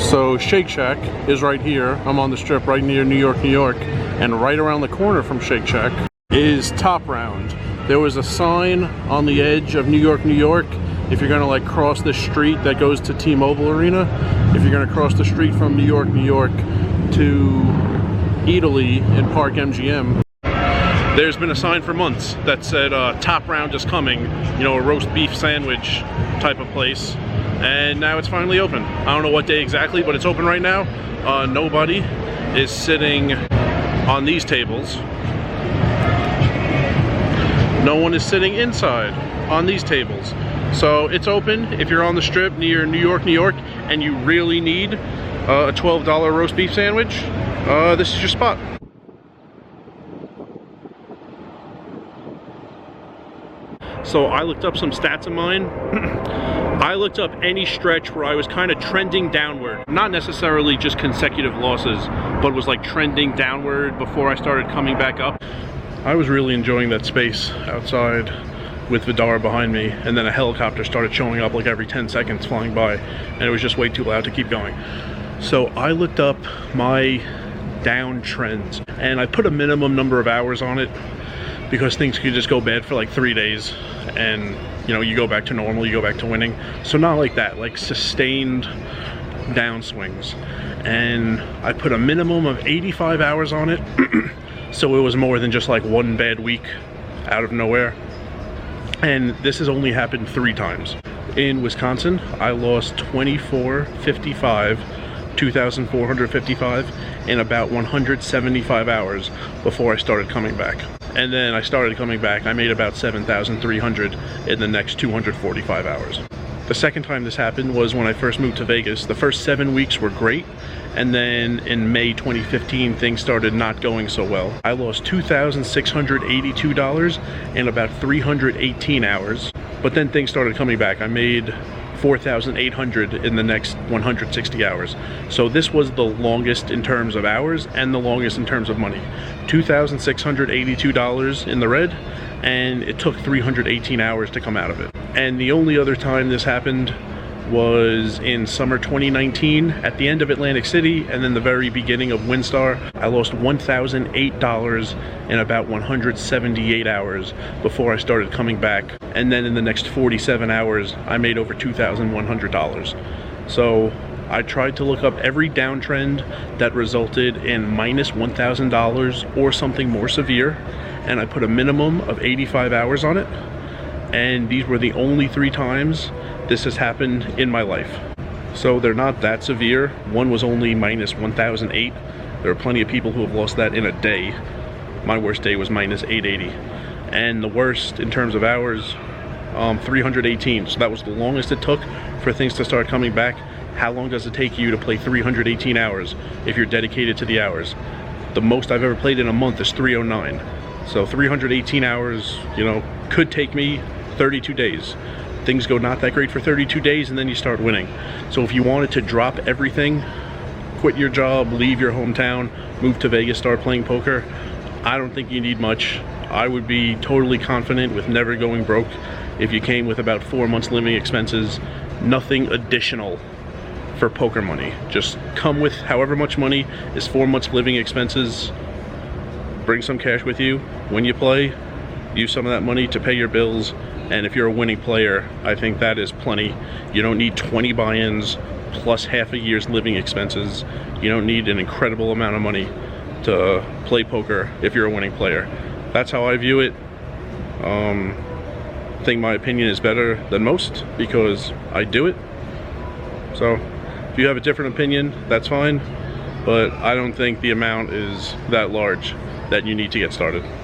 So Shake Shack is right here. I'm on the strip right near New York, New York. And right around the corner from Shake Shack is Top Round. There was a sign on the edge of New York, New York. If you're gonna like cross the street that goes to T-Mobile Arena, if you're gonna cross the street from New York, New York to Italy in Park MGM, there's been a sign for months that said Top Round is coming, you know, a roast beef sandwich type of place. And now it's finally open. I don't know what day exactly, but it's open right now. Nobody is sitting on these tables. No one is sitting inside on these tables. So it's open. If you're on the strip near New York, New York, and you really need a $12 roast beef sandwich, this is your spot. So I looked up some stats of mine. I looked up any stretch where I was kind of trending downward. Not necessarily just consecutive losses, but was like trending downward before I started coming back up. I was really enjoying that space outside with Vidar behind me, and then a helicopter started showing up like every 10 seconds flying by, and it was just way too loud to keep going. So I looked up my down trends, and I put a minimum number of hours on it because things could just go bad for like 3 days, and you know, you go back to normal, you go back to winning. So not like that, like sustained downswings. And I put a minimum of 85 hours on it. So it was more than just like one bad week out of nowhere. And this has only happened 3 times. In Wisconsin, I lost 2455, 2,455 in about 175 hours before I started coming back. And then I started coming back. I made about 7,300 in the next 245 hours. The second time this happened was when I first moved to Vegas. The first 7 weeks were great, and then in May 2015 things started not going so well. I lost $2,682 in about 318 hours, but then things started coming back. I made 4,800 in the next 160 hours. So this was the longest in terms of hours and the longest in terms of money. $2,682 in the red, and it took 318 hours to come out of it. And the only other time this happened was in summer 2019 at the end of Atlantic City and then the very beginning of WinStar. I lost $1,008 in about 178 hours before I started coming back. And then in the next 47 hours, I made over $2,100. So I tried to look up every downtrend that resulted in minus $1,000 or something more severe, and I put a minimum of 85 hours on it. And these were the only 3 times this has happened in my life. So they're not that severe. One was only minus 1,008. There are plenty of people who have lost that in a day. My worst day was minus 880. And the worst in terms of hours, 318. So that was the longest it took for things to start coming back. How long does it take you to play 318 hours if you're dedicated to the hours? The most I've ever played in a month is 309. So 318 hours, you know, could take me 32 days. Things go not that great for 32 days and then you start winning. So if you wanted to drop everything, quit your job, leave your hometown, move to Vegas, start playing poker, I don't think you need much. I would be totally confident with never going broke if you came with about 4 months living expenses, nothing additional for poker money. Just come with however much money is 4 months living expenses. Bring some cash with you when you play. Use some of that money to pay your bills. And if you're a winning player, I think that is plenty. You don't need 20 buy-ins plus half a year's living expenses. You don't need an incredible amount of money to play poker if you're a winning player. That's how I view it. I think my opinion is better than most because I do it. So if you have a different opinion, that's fine. But I don't think the amount is that large that you need to get started.